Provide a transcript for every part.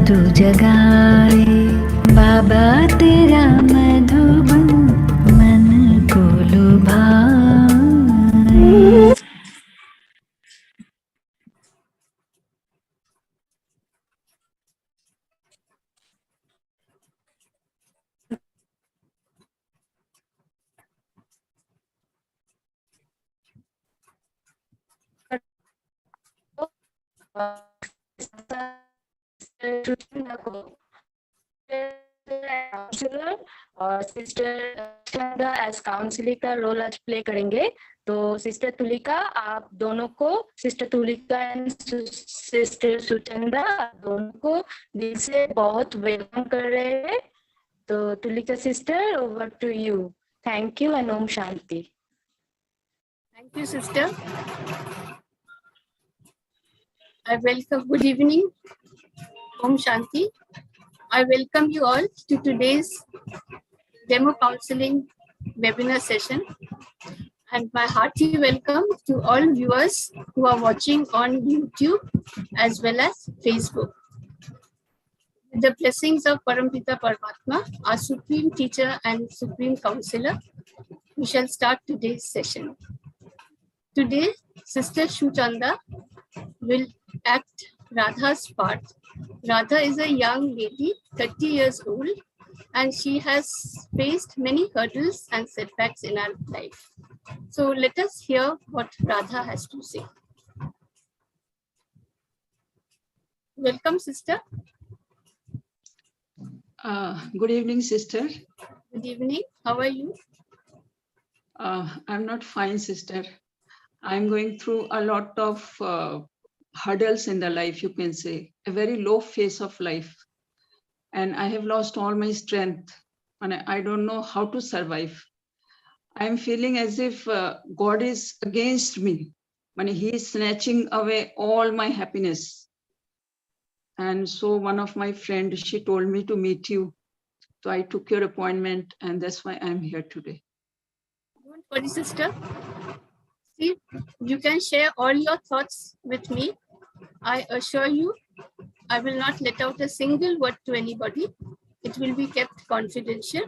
जादू जगाए बाबा तेरा मधुबन मन को लुभाए। काउंसलर और सिस्टर चंदा एज काउंसलिंग का रोल आज प्ले करेंगे। तो सिस्टर तुलिका, आप दोनों को, sister Tulika and sister Suchanda, दोनों को दिल से बहुत वेलकम कर रहे हैं। तो Tulika sister, over to you. Thank you and Om Shanti. Thank you, sister. I welcome, good evening, Om Shanti. I welcome you all to today's demo counseling webinar session, and my hearty welcome to all viewers who are watching on YouTube as well as Facebook. With the blessings of Parampita Paramatma, our Supreme Teacher and Supreme Counselor, we shall start today's session. Today, Sister Shuchanda will act Radha's part. Radha is a young lady, 30 years old, and she has faced many hurdles and setbacks in her life. So let us hear what Radha has to say. Welcome, sister. Good evening, sister. Good evening. How are you? I'm not fine, sister. I'm going through a lot of hurdles in the life, you can say, a very low phase of life. And I have lost all my strength and I don't know how to survive. I'm feeling as if God is against me. When He is snatching away all my happiness. And so one of my friends, she told me to meet you. So I took your appointment and that's why I'm here today. Don't worry, sister. See, you can share all your thoughts with me. I assure you, I will not let out a single word to anybody. It will be kept confidential.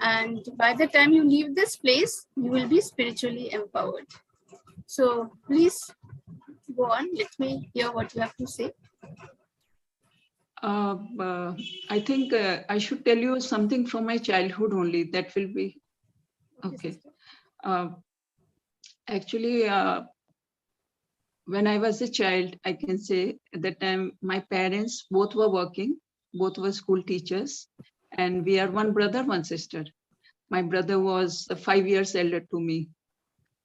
And by the time you leave this place, you will be spiritually empowered. So please go on. Let me hear what you have to say. I think I should tell you something from my childhood only. That will be okay. Actually, when I was a child, I can say at that time, my parents both were working, both were school teachers, and we are one brother, one sister. My brother was 5 years elder to me.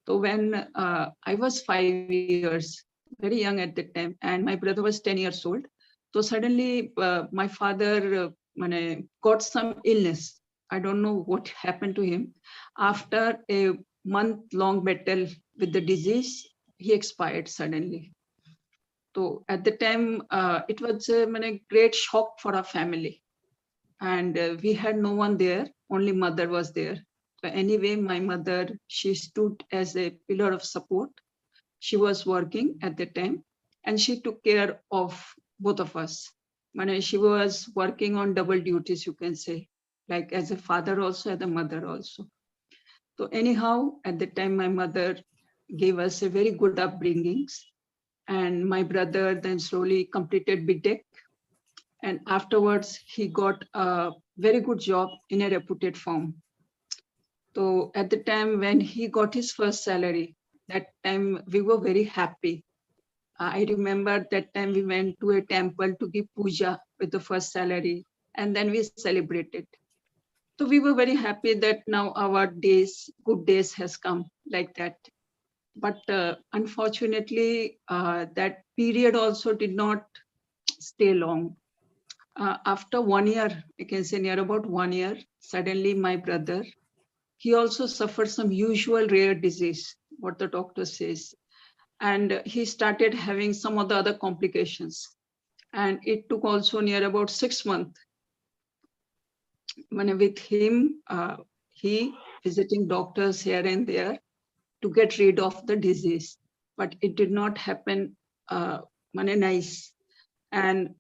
So when I was 5 years, very young at that time, and my brother was 10 years old. So suddenly my father got some illness. I don't know what happened to him. After a month-long battle with the disease, he expired suddenly. So at the time, it was a great shock for our family. And we had no one there, only mother was there. So anyway, my mother, she stood as a pillar of support. She was working at the time and she took care of both of us. She was working on double duties, you can say, like as a father also, as a mother also. So anyhow, at the time, my mother gave us a very good upbringings. And my brother then slowly completed BTech. And afterwards, he got a very good job in a reputed firm. So at the time when he got his first salary, that time we were very happy. I remember that time we went to a temple to give puja with the first salary, and then we celebrated. So we were very happy that now our days, good days has come like that. But unfortunately, that period also did not stay long. After 1 year, I can say near about 1 year, suddenly my brother, he also suffered some usual rare disease, what the doctor says. And he started having some of the other complications. And it took also near about 6 months. With him, he visiting doctors here and there to get rid of the disease. But it did not happen nice. And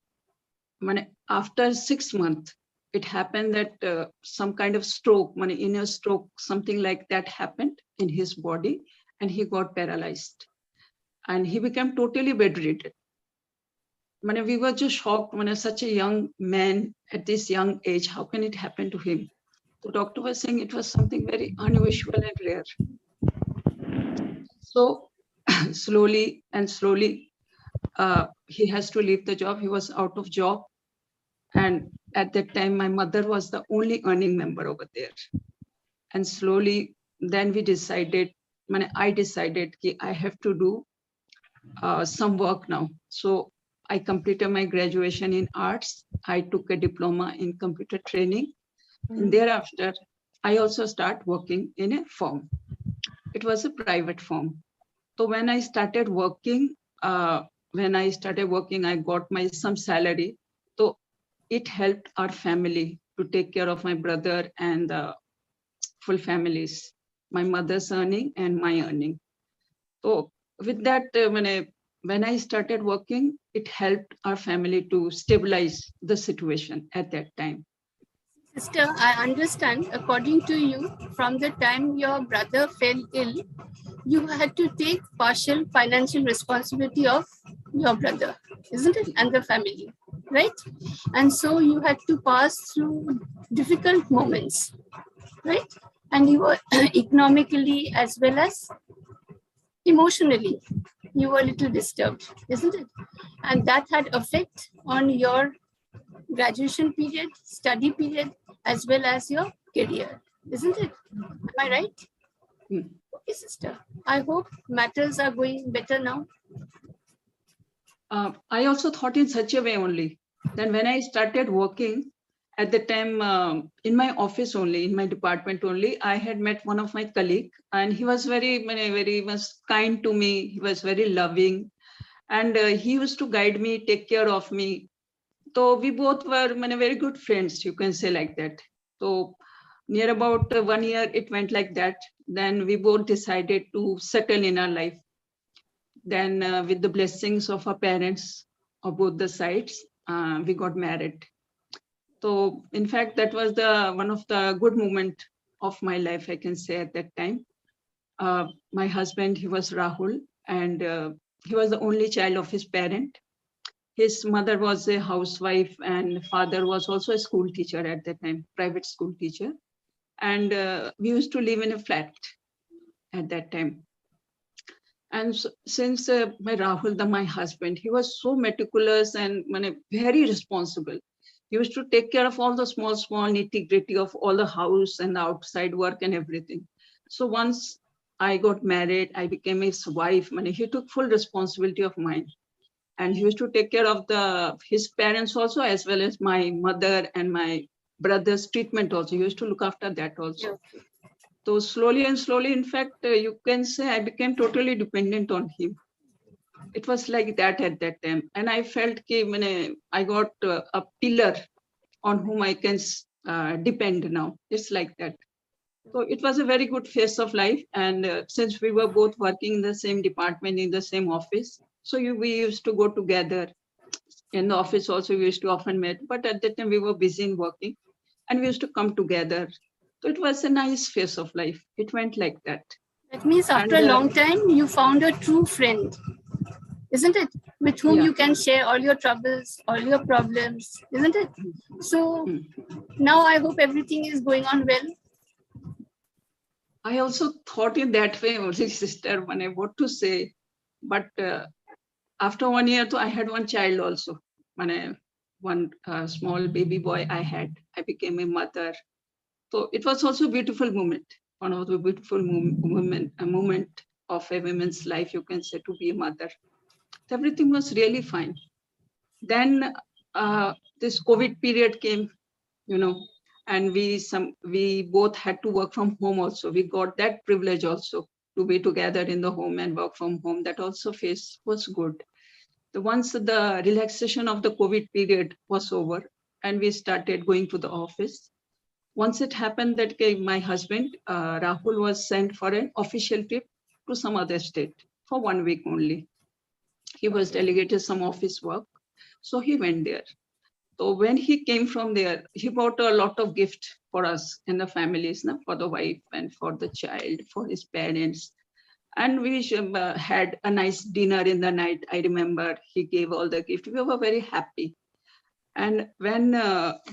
after 6 months, it happened that some kind of stroke, inner stroke, something like that happened in his body, and he got paralyzed. And he became totally bedridden. We were just shocked, such a young man at this young age, how can it happen to him? The doctor was saying it was something very unusual and rare. So slowly and slowly, he has to leave the job. He was out of job. And at that time, my mother was the only earning member over there. And slowly, then we decided, I decided that I have to do some work now. So I completed my graduation in arts. I took a diploma in computer training. And thereafter, I also start working in a firm. It was a private firm. So when I started working, I got some salary. So it helped our family to take care of my brother and the full families, my mother's earning and my earning. So with that, when I started working, it helped our family to stabilize the situation at that time. Sister, I understand, according to you, from the time your brother fell ill, you had to take partial financial responsibility of your brother, isn't it? And the family, right? And so you had to pass through difficult moments, right? And you were economically as well as emotionally, you were a little disturbed, isn't it? And that had effect on your graduation period, study period, as well as your career, isn't it? Am I right? Okay, sister. I hope matters are going better now. I also thought in such a way only. Then when I started working, at the time in my office only, in my department only, I had met one of my colleagues, and he was very much kind to me. He was very loving, and he used to guide me, take care of me. So we both were very good friends, you can say like that. So near about 1 year, it went like that. Then we both decided to settle in our life. Then with the blessings of our parents of both the sides, we got married. So in fact, that was one of the good moment of my life, I can say at that time. My husband, he was Rahul, and he was the only child of his parent. His mother was a housewife and father was also a school teacher at that time, private school teacher. And we used to live in a flat at that time. And so, since my Rahul, my husband, he was so meticulous and very responsible. He used to take care of all the small nitty gritty of all the house and the outside work and everything. So once I got married, I became his wife. He took full responsibility of mine. And he used to take care of his parents also, as well as my mother and my brother's treatment also. He used to look after that also. Yeah. So slowly and slowly, in fact, you can say I became totally dependent on him. It was like that at that time. And I felt I got a pillar on whom I can depend now. It's like that. So it was a very good phase of life. And since we were both working in the same department, in the same office, so we used to go together. In the office also, we used to often meet. But at that time, we were busy in working. And we used to come together. So it was a nice phase of life. It went like that. That means after a long time, you found a true friend, isn't it? With whom you can share all your troubles, all your problems, isn't it? So now I hope everything is going on well. I also thought in that way, only sister, what to say. But after 1 year, I had one child also. One small baby boy I had. I became a mother. So it was also a beautiful moment. One of the beautiful moment of a woman's life, you can say, to be a mother. Everything was really fine. Then this COVID period came, and we both had to work from home also. We got that privilege also to be together in the home and work from home. That also phase was good. Once the relaxation of the COVID period was over and we started going to the office, once it happened that my husband, Rahul, was sent for an official trip to some other state for 1 week only. He was delegated some office work. So he went there. So when he came from there, he brought a lot of gift for us and the families, no? For the wife and for the child, for his parents. And we had a nice dinner in the night. I remember he gave all the gift. We were very happy. And when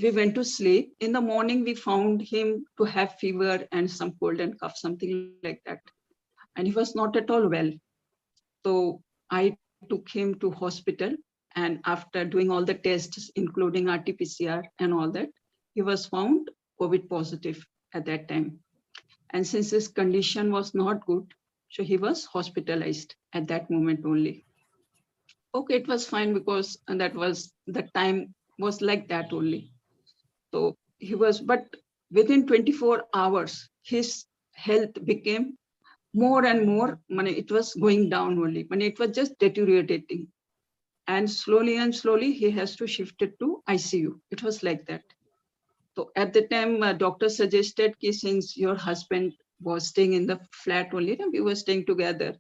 we went to sleep, in the morning, we found him to have fever and some cold and cough, something like that. And he was not at all well. So I took him to hospital. And after doing all the tests, including RT-PCR and all that, he was found COVID positive at that time. And since his condition was not good, so he was hospitalized at that moment only. Okay, it was fine because that was the time was like that only. So he was, but within 24 hours, his health became more and more, it was going down only, it was just deteriorating. And slowly, he has to shift it to ICU. It was like that. So at the time, doctor suggested that since your husband was staying in the flat only, and we were staying together,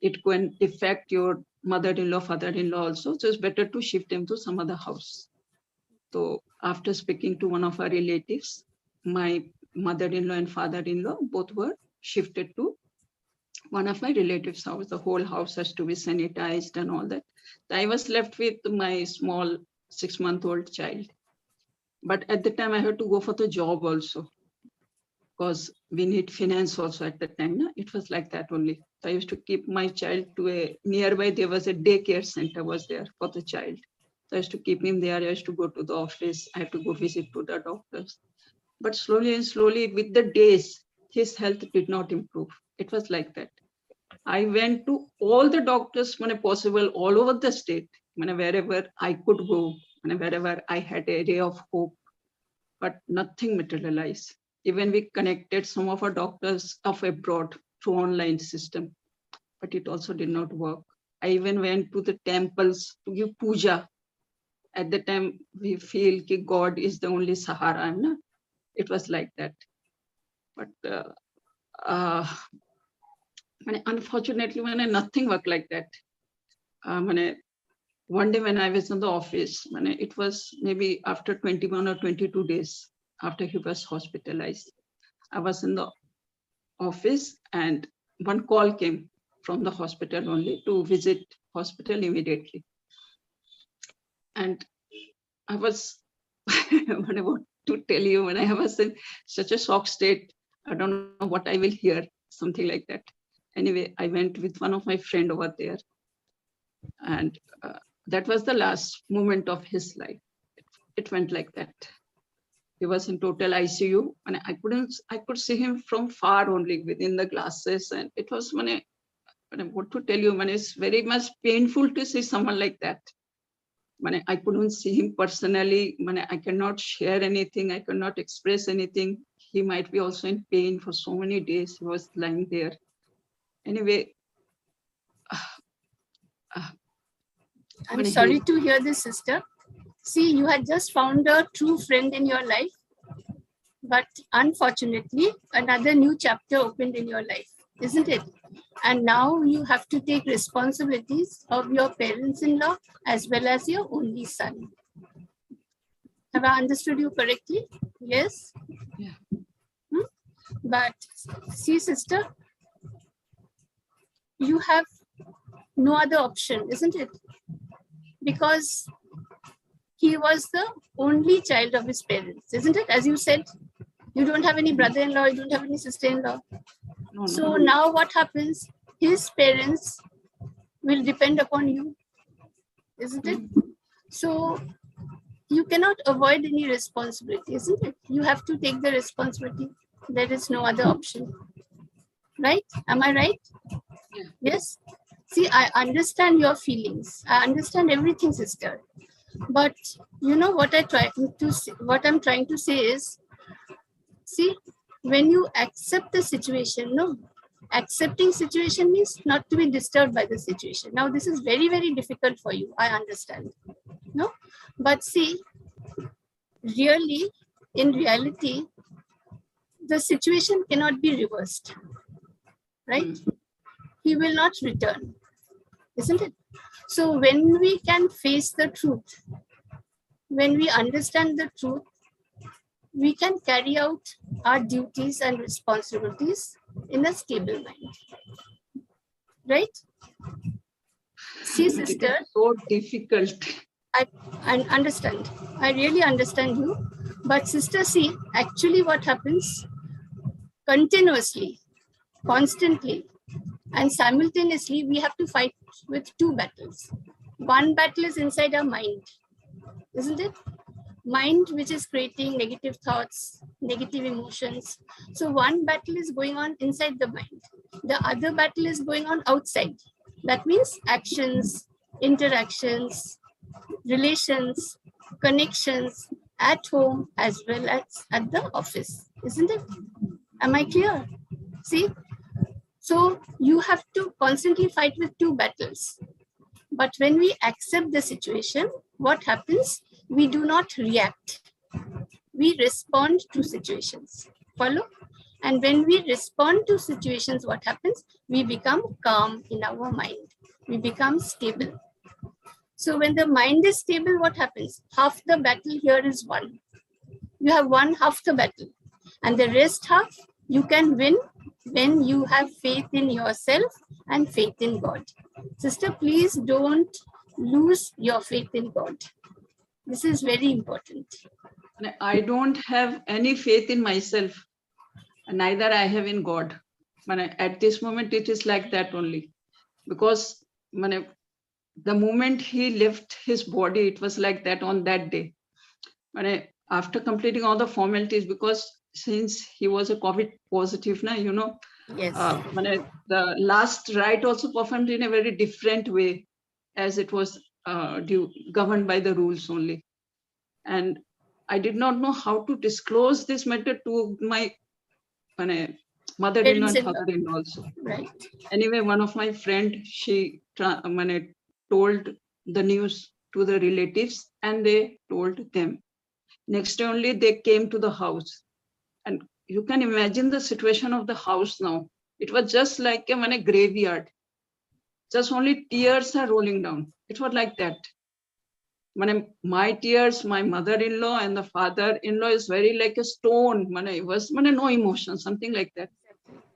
it can affect your mother-in-law, father-in-law also. So it's better to shift him to some other house. So after speaking to one of our relatives, my mother-in-law and father-in-law both were shifted to one of my relatives' house. The whole house has to be sanitized and all that. I was left with my small 6-month-old child. But at the time I had to go for the job also, because we need finance also at the time. No? It was like that only. So I used to keep my child to a nearby. There was a daycare center was there for the child. So I used to keep him there. I used to go to the office. I had to go visit to the doctors. But slowly and slowly with the days, his health did not improve. It was like that. I went to all the doctors when possible all over the state, wherever I could go, wherever I had a ray of hope, but nothing materialized. Even we connected some of our doctors of abroad through online system, but it also did not work. I even went to the temples to give puja. At the time, we feel that God is the only Sahara. No? It was like that. But unfortunately, nothing worked like that. One day when I was in the office, it was maybe after 21 or 22 days after he was hospitalized. I was in the office and one call came from the hospital only to visit hospital immediately. And I was, what I want to tell you, when I was in such a shock state, I don't know what I will hear, something like that. Anyway, I went with one of my friend over there. And that was the last moment of his life. It went like that. He was in total ICU, and I could see him from far only within the glasses. And it was what to tell you, it's very much painful to see someone like that. I couldn't see him personally. I cannot share anything. I cannot express anything. He might be also in pain for so many days. He was lying there. Anyway, I'm sorry to hear this, sister. See, you had just found a true friend in your life, but unfortunately, another new chapter opened in your life, isn't it? And now you have to take responsibilities of your parents-in-law as well as your only son. Have I understood you correctly? Yes? Yeah. But see, sister, you have no other option, isn't it? Because he was the only child of his parents, isn't it? As you said, you don't have any brother-in-law, you don't have any sister-in-law. So now what happens? His parents will depend upon you, isn't it? So you cannot avoid any responsibility, isn't it? You have to take the responsibility. There is no other option. Right? Am I right? Yeah. Yes? See, I understand your feelings. I understand everything, sister. But you know what I'm trying to say is, see, when you accept the situation, accepting situation means not to be disturbed by the situation. Now, this is very, very difficult for you. I understand. No, but see, really, in reality, the situation cannot be reversed, right? He will not return, isn't it? So when we can face the truth, when we understand the truth, we can carry out our duties and responsibilities in a stable mind. Right? See, But it sister, is so difficult. I understand. I really understand you. But sister, see, actually what happens continuously, constantly, and simultaneously, we have to fight with two battles. One battle is inside our mind, isn't it? Mind which is creating negative thoughts, negative emotions. So one battle is going on inside the mind. The other battle is going on outside. That means actions, interactions, relations, connections at home as well as at the office, isn't it? Am I clear? See? So you have to constantly fight with two battles. But when we accept the situation, what happens? We do not react. We respond to situations. Follow? And when we respond to situations, what happens? We become calm in our mind. We become stable. So when the mind is stable, what happens? Half the battle here is won. You have won half the battle. And the rest half, you can win when you have faith in yourself and faith in God. Sister, please don't lose your faith in God. This is very important. I don't have any faith in myself, and neither I have in God. At this moment, it is like that only. Because the moment he left his body, it was like that on that day. After completing all the formalities, because since he was a COVID positive, Yes. The last rite also performed in a very different way, as it was governed by the rules only. And I did not know how to disclose this matter to my mother-in-law and father-in-law also. Right. Anyway, one of my friend, she told the news to the relatives, and they told them. Next day only they came to the house, and you can imagine the situation of the house now. It was just like a graveyard. Just only tears are rolling down. It was like that. My tears, my mother-in-law and the father-in-law is very like a stone. It was no emotion, something like that.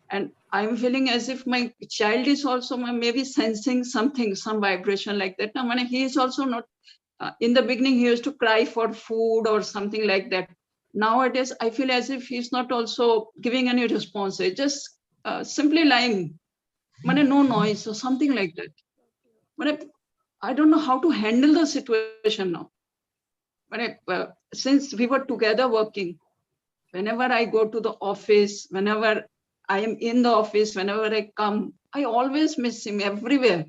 And I'm feeling as if my child is also maybe sensing something, some vibration like that. Now, he is also not. In the beginning, he used to cry for food or something like that. Nowadays, I feel as if he's not also giving any response. It's just simply lying, no noise or something like that. I don't know how to handle the situation now. Since we were together working, whenever I go to the office, whenever I am in the office, whenever I come, I always miss him everywhere.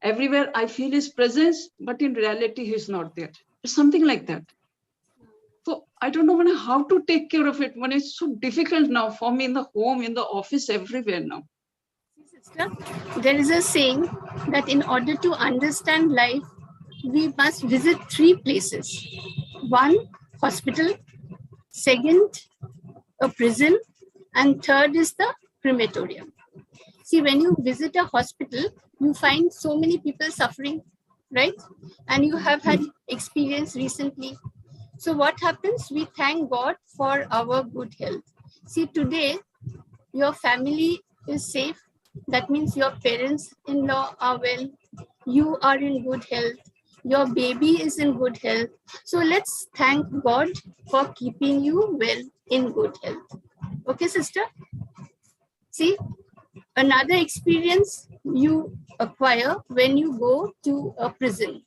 Everywhere I feel his presence, but in reality, he's not there. It's something like that. So I don't know how to take care of it. It's so difficult now for me in the home, in the office, everywhere now. Sister, there is a saying that in order to understand life, we must visit three places. One, hospital. Second, a prison. And third is the crematorium. See, when you visit a hospital, you find so many people suffering, right? And you have had experience recently. So what happens? We thank God for our good health. See, today, your family is safe. That means your parents-in-law are well. You are in good health. Your baby is in good health. So let's thank God for keeping you well in good health. Okay, sister? See, another experience you acquire when you go to a prison.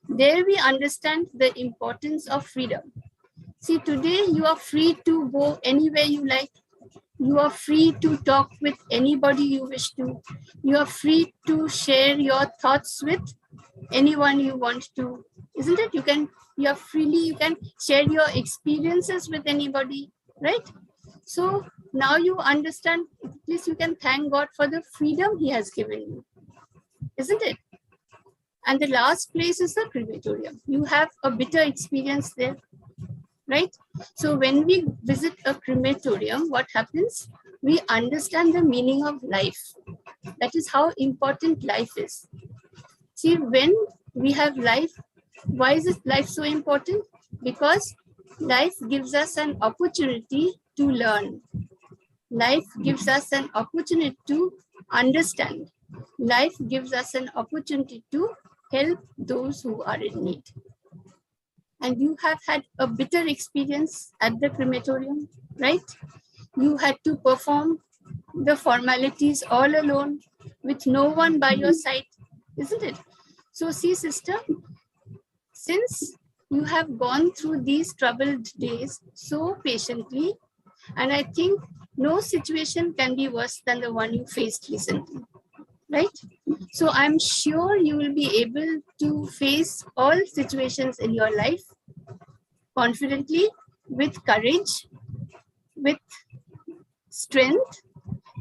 There we understand the importance of freedom. See, today you are free to go anywhere you like. You are free to talk with anybody you wish to. You are free to share your thoughts with anyone you want to. Isn't it? You can share your experiences with anybody, right? So now you understand, at least you can thank God for the freedom He has given you. Isn't it? And the last place is the crematorium. You have a bitter experience there, right? So when we visit a crematorium, what happens? We understand the meaning of life. That is how important life is. See, when we have life, Why is life so important? Because life gives us an opportunity to learn. Life gives us an opportunity to understand. Life gives us an opportunity to help those who are in need. And you have had a bitter experience at the crematorium, right? You had to perform the formalities all alone with no one by your side, isn't it? So see, sister, since you have gone through these troubled days so patiently, and I think no situation can be worse than the one you faced recently, right? So I'm sure you will be able to face all situations in your life confidently, with courage, with strength,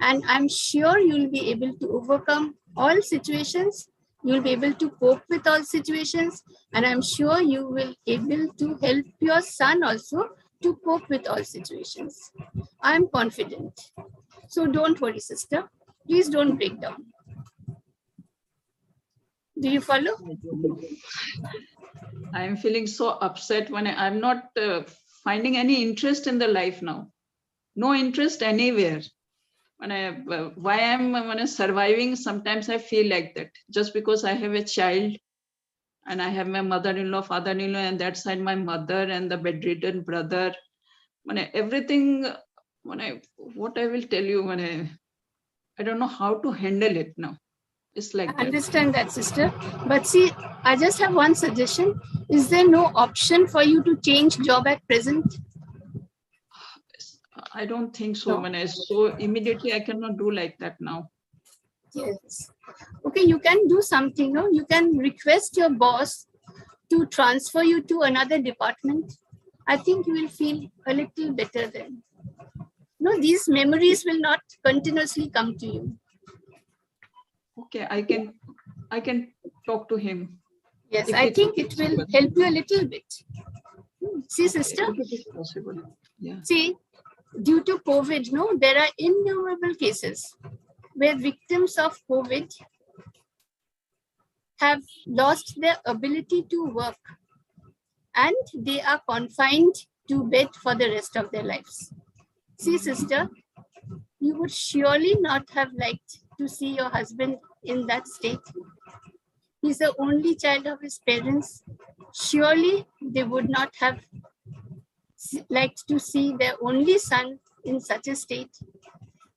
and I'm sure you'll be able to overcome all situations. You'll be able to cope with all situations, and I'm sure you will be able to help your son also to cope with all situations. I'm confident. So don't worry, sister. Please don't break down. Do you follow? I am feeling so upset when I'm not finding any interest in the life now. No interest anywhere. Why I'm surviving, sometimes I feel like that. Just because I have a child and I have my mother-in-law, father-in-law, and that side my mother and the bedridden brother. Everything, what I will tell you, I don't know how to handle it now. It's like I understand that, sister. But see, I just have one suggestion. Is there no option for you to change job at present? I don't think so. No. So immediately I cannot do like that now. Yes. Okay, you can do something. No, you can request your boss to transfer you to another department. I think you will feel a little better then. No, these memories will not continuously come to you. Okay, I can talk to him. Yes, I think it will help you a little bit. See, sister. If it is possible. Yeah. See, due to COVID, no, there are innumerable cases where victims of COVID have lost their ability to work and they are confined to bed for the rest of their lives. See, sister, you would surely not have liked to see your husband in that state. He's the only child of his parents. Surely they would not have liked to see their only son in such a state.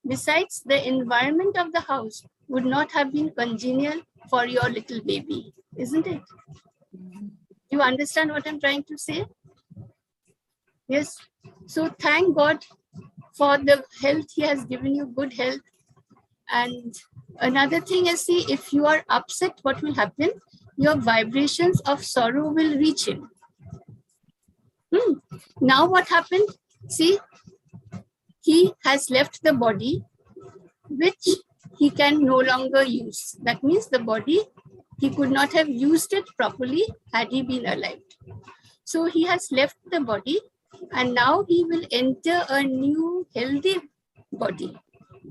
Besides, the environment of the house would not have been congenial for your little baby, isn't it? You understand what I'm trying to say? Yes. So thank God for the health he has given you, good health. And another thing is, see, if you are upset, what will happen? Your vibrations of sorrow will reach him. Now what happened? See, he has left the body which he can no longer use. That means the body, he could not have used it properly had he been alive. So he has left the body and now he will enter a new healthy body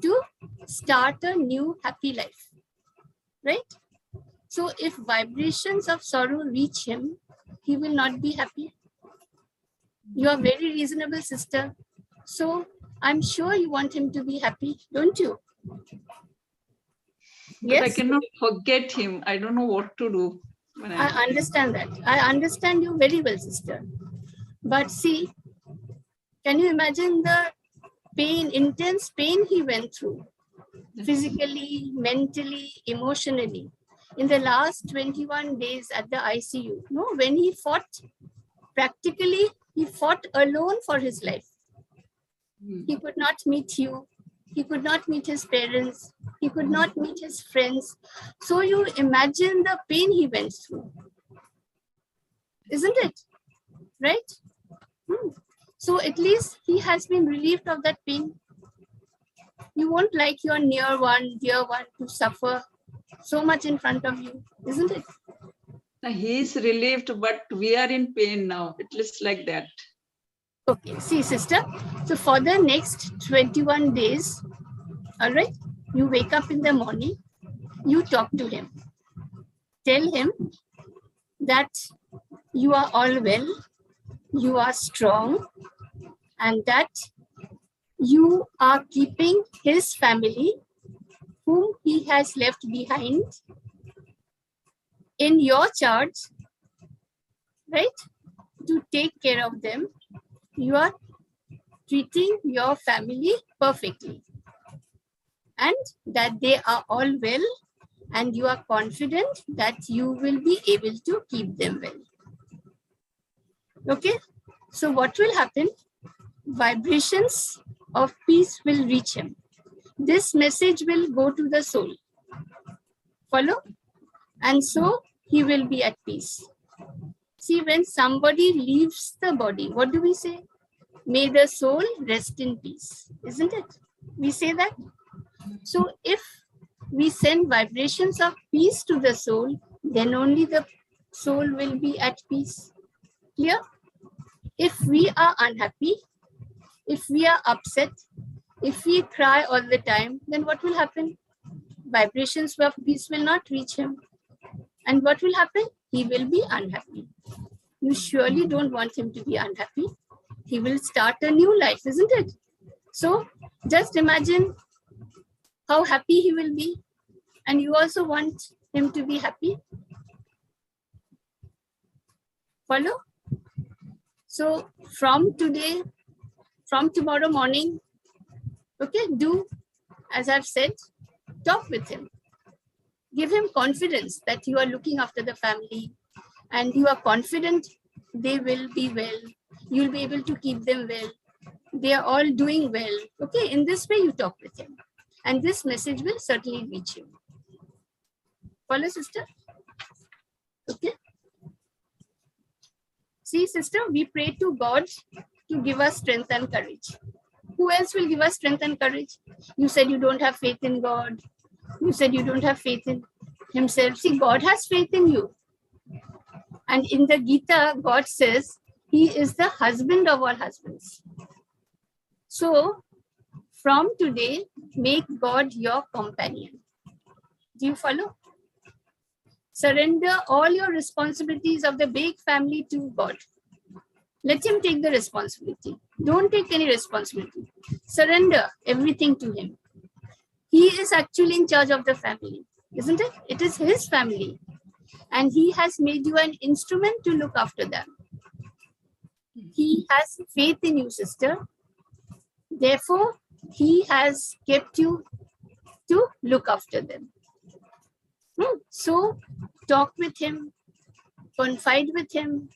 to start a new happy life, right? So if vibrations of sorrow reach him, he will not be happy. You are very reasonable, sister. So I'm sure you want him to be happy, don't you? But yes? I cannot forget him. I don't know what to do. I understand that. I understand you very well, sister. But see, can you imagine the pain, intense pain he went through? Physically, mentally, emotionally. In the last 21 days at the ICU, no, when he fought, practically, he fought alone for his life. He could not meet you. He could not meet his parents. He could not meet his friends. So you imagine the pain he went through. Isn't it? Right? So at least he has been relieved of that pain. You won't like your near one, dear one to suffer so much in front of you, isn't it? He is relieved, but we are in pain now. It looks like that. Okay, see, sister. So for the next 21 days, all right, you wake up in the morning, you talk to him. Tell him that you are all well, you are strong, and that you are keeping his family, whom he has left behind, in your charge, right? To take care of them. You are treating your family perfectly, and that they are all well, and you are confident that you will be able to keep them well. Okay, so what will happen? Vibrations of peace will reach him. This message will go to the soul. Follow? And so he will be at peace. See, when somebody leaves the body, what do we say? May the soul rest in peace, isn't it? We say that. So if we send vibrations of peace to the soul, then only the soul will be at peace. Clear? If we are unhappy, if we are upset, if we cry all the time, then what will happen? Vibrations of peace will not reach him. And what will happen? He will be unhappy. You surely don't want him to be unhappy. He will start a new life, isn't it? So just imagine how happy he will be. And you also want him to be happy. Follow? So from today, from tomorrow morning, okay, do as I've said, talk with him. Give him confidence that you are looking after the family and you are confident they will be well. You'll be able to keep them well. They are all doing well. Okay, in this way you talk with him. And this message will certainly reach him. Follow, sister? Okay. See, sister, we pray to God to give us strength and courage. Who else will give us strength and courage? You said you don't have faith in God. You said you don't have faith in himself. See, God has faith in you. And in the Gita, God says he is the husband of all husbands. So, from today, make God your companion. Do you follow? Surrender all your responsibilities of the big family to God. Let him take the responsibility. Don't take any responsibility. Surrender everything to him. He is actually in charge of the family, isn't it? It is his family. And he has made you an instrument to look after them. He has faith in you, sister. Therefore, he has kept you to look after them. So, talk with him, confide with him,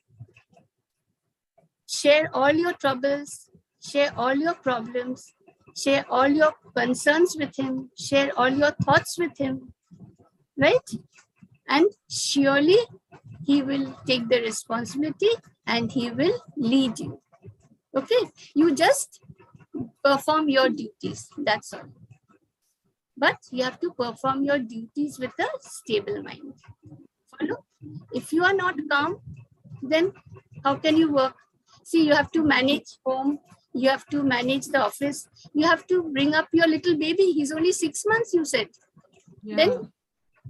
share all your troubles, share all your problems, share all your concerns with him, share all your thoughts with him, right? And surely he will take the responsibility and he will lead you. Okay, you just perform your duties, that's all. But you have to perform your duties with a stable mind. Follow? If you are not calm, then how can you work? See, you have to manage home, you have to manage the office, you have to bring up your little baby. He's only 6 months, you said. Yeah. Then,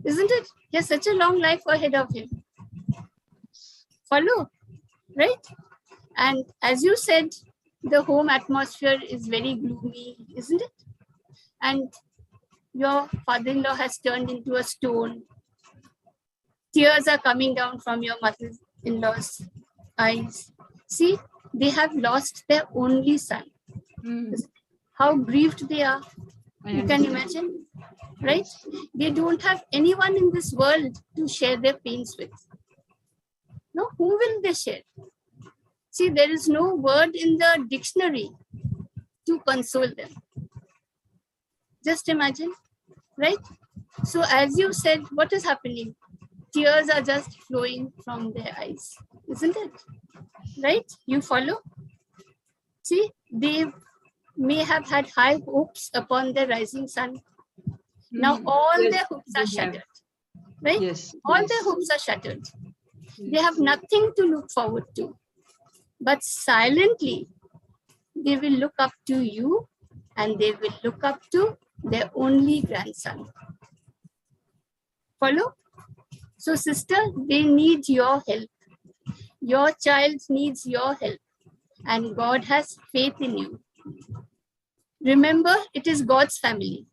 isn't it? He has such a long life ahead of him. Follow? Right? And as you said, the home atmosphere is very gloomy, isn't it? And your father-in-law has turned into a stone. Tears are coming down from your mother-in-law's eyes. See, they have lost their only son. How grieved they are. You can imagine, right? They don't have anyone in this world to share their pains with. No, who will they share? See, there is no word in the dictionary to console them. Just imagine, right? So as you said, what is happening? Tears are just flowing from their eyes, isn't it? Right? You follow? See, they may have had high hopes upon the rising sun. Now all their hopes are shattered, right? Yes. All their hopes are shattered. They have nothing to look forward to. But silently, they will look up to you and they will look up to their only grandson. Follow? So sister, they need your help. Your child needs your help and God has faith in you. Remember, it is God's family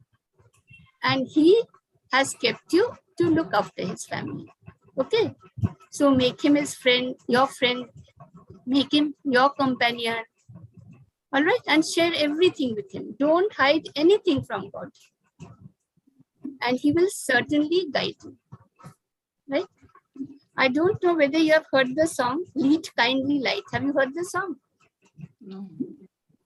and He has kept you to look after His family. Okay? So make Him His friend, your friend, make Him your companion. All right? And share everything with Him. Don't hide anything from God. And He will certainly guide you. Right? I don't know whether you have heard the song, Lead Kindly Light. Have you heard the song? No.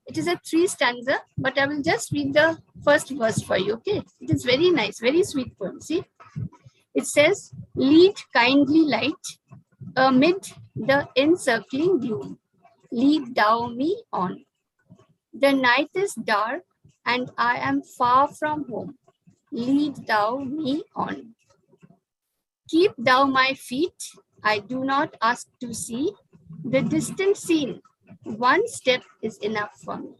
It is a 3 stanza, but I will just read the first verse for you, okay? It is very nice, very sweet poem, see? It says, lead kindly light amid the encircling gloom. Lead thou me on. The night is dark and I am far from home. Lead thou me on. Keep thou my feet. I do not ask to see the distant scene. One step is enough for me.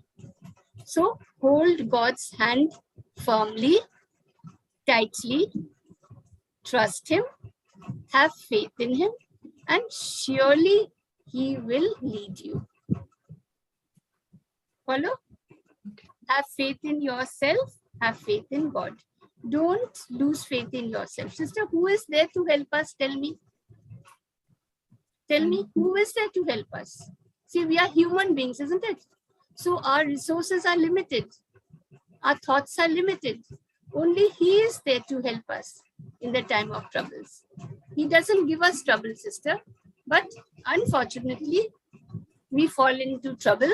So hold God's hand firmly, tightly, trust Him, have faith in Him, and surely He will lead you. Follow? Have faith in yourself, have faith in God. Don't lose faith in yourself. Sister, who is there to help us? Tell me. Tell me, who is there to help us? See, we are human beings, isn't it? So our resources are limited. Our thoughts are limited. Only He is there to help us in the time of troubles. He doesn't give us trouble, sister. But unfortunately, we fall into trouble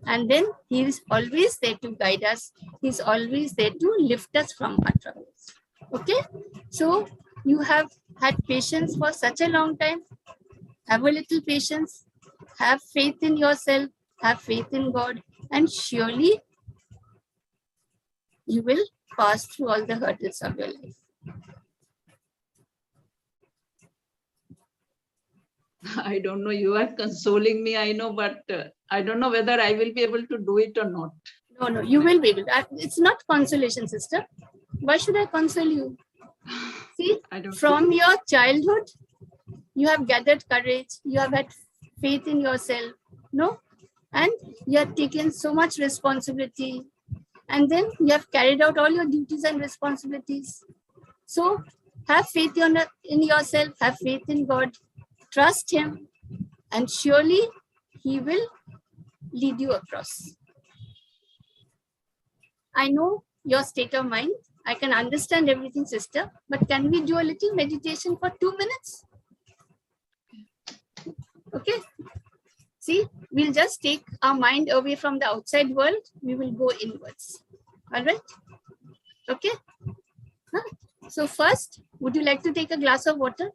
and then He is always there to guide us. He's always there to lift us from our troubles. Okay? So you have had patience for such a long time. Have a little patience. Have faith in yourself. Have faith in God. And surely you will pass through all the hurdles of your life. I don't know. You are consoling me, I know, but I don't know whether I will be able to do it or not. No, you will be able to. It's not consolation, sister. Why should I console you? See, from your childhood, you have gathered courage. You have had faith in yourself. No? And you have taken so much responsibility. And then you have carried out all your duties and responsibilities. So have faith in yourself. Have faith in God. Trust Him. And surely He will lead you across. I know your state of mind. I can understand everything, sister. But can we do a little meditation for 2 minutes? Okay. See, we'll just take our mind away from the outside world. We will go inwards. All right? Okay? So first, would you like to take a glass of water?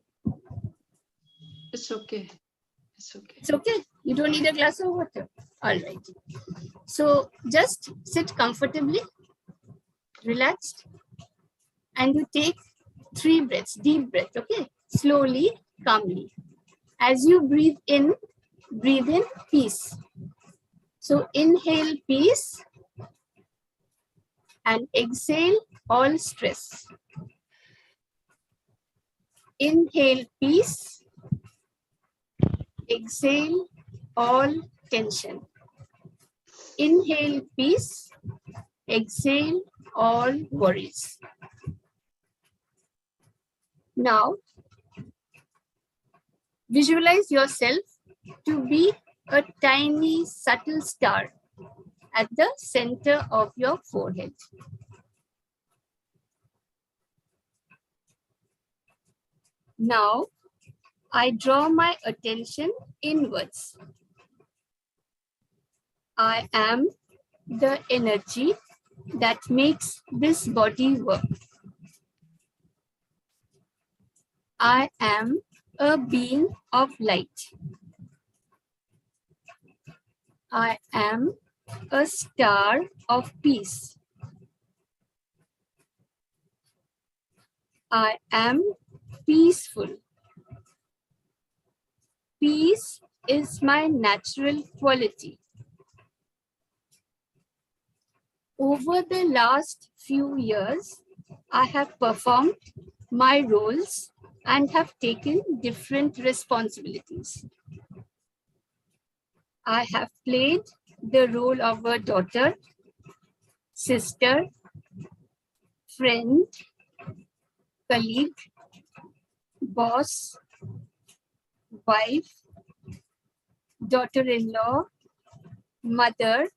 It's okay. It's okay. It's okay. You don't need a glass of water. All right. So just sit comfortably, relaxed, and you take 3 breaths, deep breath, okay? Slowly, calmly. As you breathe in peace. So inhale peace and exhale all stress. Inhale peace, exhale all tension. Inhale peace, exhale all worries. Now, visualize yourself to be a tiny, subtle star at the center of your forehead. Now, I draw my attention inwards. I am the energy that makes this body work. I am a being of light. I am a star of peace. I am peaceful. Peace is my natural quality. Over the last few years, I have performed my roles and have taken different responsibilities. I have played the role of a daughter, sister, friend, colleague, boss, wife, daughter-in-law, mother,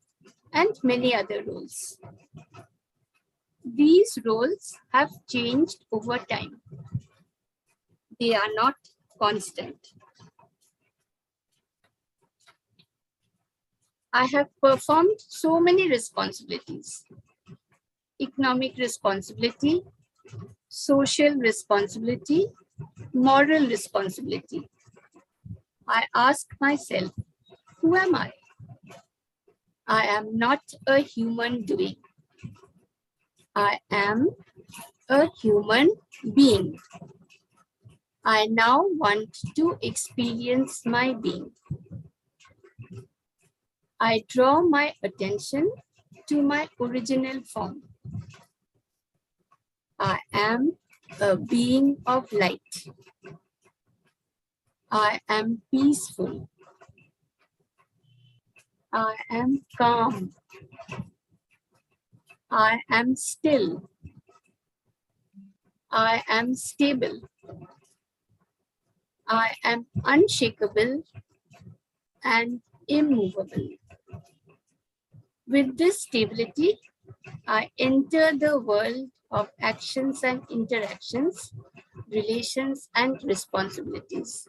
and many other roles. These roles have changed over time. They are not constant. I have performed so many responsibilities: economic responsibility, social responsibility, moral responsibility. I ask myself, who am I? I am not a human doing. I am a human being. I now want to experience my being. I draw my attention to my original form. I am a being of light. I am peaceful. I am calm. I am still. I am stable. I am unshakable and immovable. With this stability, I enter the world of actions and interactions, relations and responsibilities.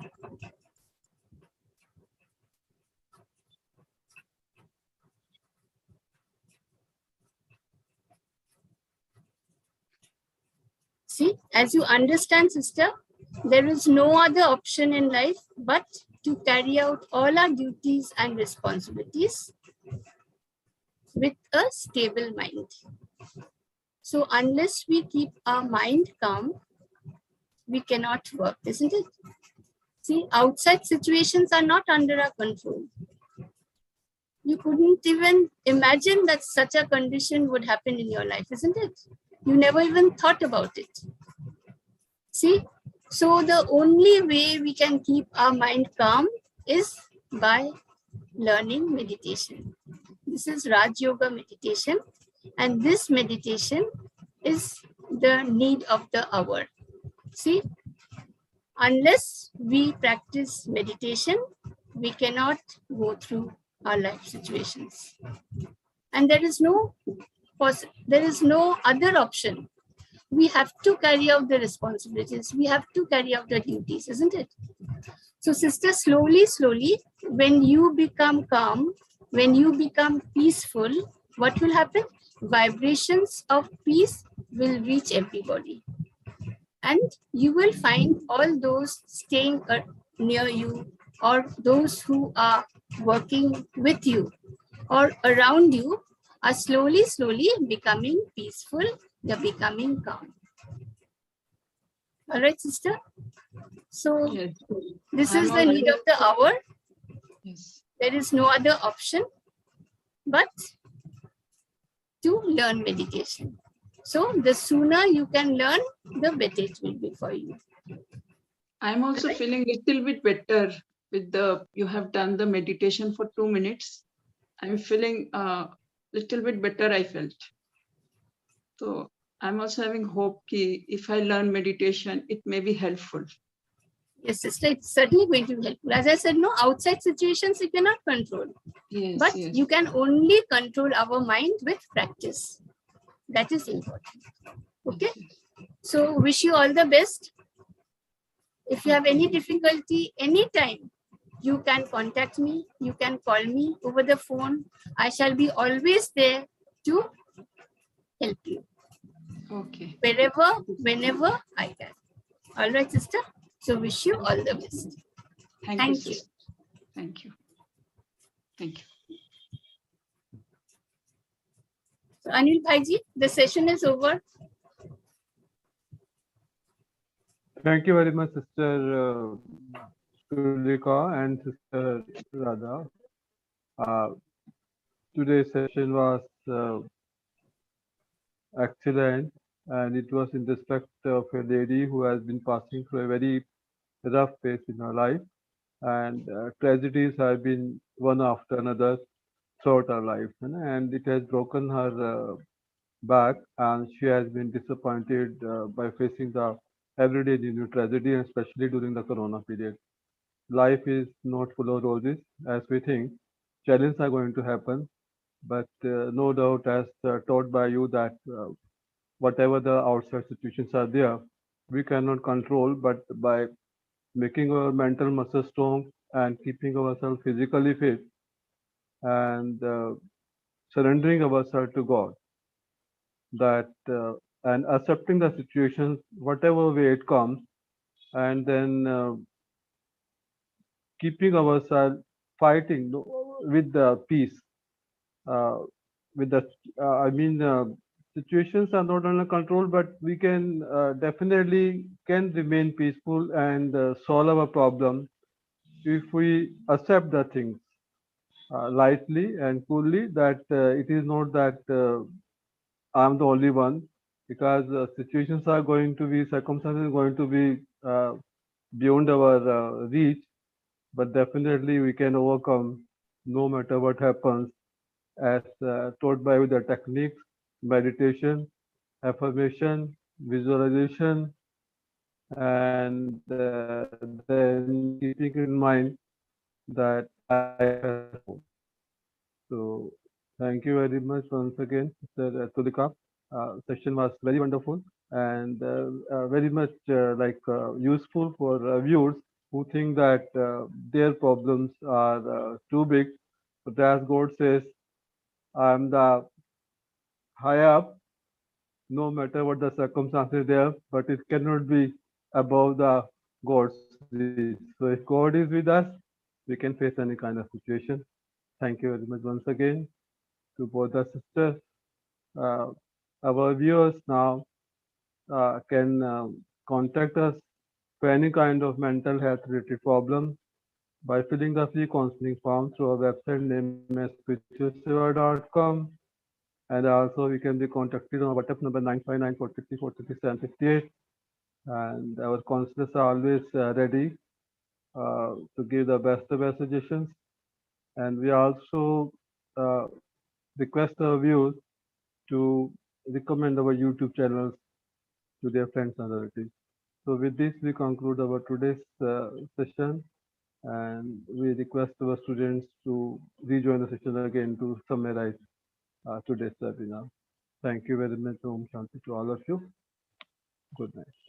See, as you understand, sister, there is no other option in life but to carry out all our duties and responsibilities with a stable mind. So unless we keep our mind calm, we cannot work, isn't it? See, outside situations are not under our control. You couldn't even imagine that such a condition would happen in your life, isn't it? You never even thought about it. See, so the only way we can keep our mind calm is by learning meditation. This is Raj Yoga meditation, and this meditation is the need of the hour. See, unless we practice meditation, we cannot go through our life situations. And there is no other option. We have to carry out the responsibilities. We have to carry out the duties, isn't it? So sister, slowly, when you become calm, when you become peaceful, what will happen? Vibrations of peace will reach everybody. And you will find all those staying near you, or those who are working with you or around you, are slowly becoming peaceful. They're becoming calm. All right, sister? So Yes. this I'm is the need of the hour. Yes. There is no other option but to learn meditation. So the sooner you can learn, the better it will be for you. I'm also feeling a little bit better with you have done the meditation for 2 minutes. I'm feeling a little bit better, I felt. So I'm also having hope that if I learn meditation, it may be helpful. Yes, sister, it's certainly going to be helpful. As I said, no, outside situations you cannot control. Yes, but yes. you can only control our mind with practice. That is important. Okay. So wish you all the best. If you have any difficulty anytime, you can contact me. You can call me over the phone. I shall be always there to help you. Okay. Wherever, whenever I can. All right, sister. So wish you all the best. Thank you, sister. Thank you. Thank you. So Anil Bhaiji, the session is over. Thank you very much, Sister Tulika and Sister Radha. Today's session was excellent, and it was in respect of a lady who has been passing through a very rough phase in her life. and tragedies have been one after another throughout her life, and it has broken her back, and she has been disappointed by facing the everyday new tragedy, and especially during the corona period. Life is not full of roses as we think. Challenges are going to happen, but no doubt, as taught by you, that whatever the outside situations are there, we cannot control, but by making our mental muscle strong and keeping ourselves physically fit and surrendering ourselves to God, that and accepting the situations whatever way it comes, and then keeping ourselves fighting with the peace, uh, with the I mean situations are not under control, but we can definitely can remain peaceful and solve our problem if we accept the things lightly and coolly, that it is not that I'm the only one, because situations are going to be, circumstances are going to be beyond our reach, but definitely we can overcome no matter what happens, as taught by the techniques, meditation, affirmation, visualization, and then keeping in mind that life has more. So thank you very much once again, Mr. Tulika. Session was very wonderful and very much useful for viewers who think that their problems are too big. But as God says, I am the high up, no matter what the circumstances there, but it cannot be above the God's reach. So if God is with us, we can face any kind of situation. Thank you very much once again to both the sisters. Uh, our viewers now can contact us for any kind of mental health related problem by filling the free counseling form through our website named as spiritualseva.com. And also we can be contacted on WhatsApp number 959 and our counselors are always ready to give the best suggestions. And we also uh, request our viewers to recommend our YouTube channels to their friends and relatives. So with this, we conclude our today's session, and we request our students to rejoin the session again to summarize today's webinar. Thank you very much. Om Shanti to all of you. Good night.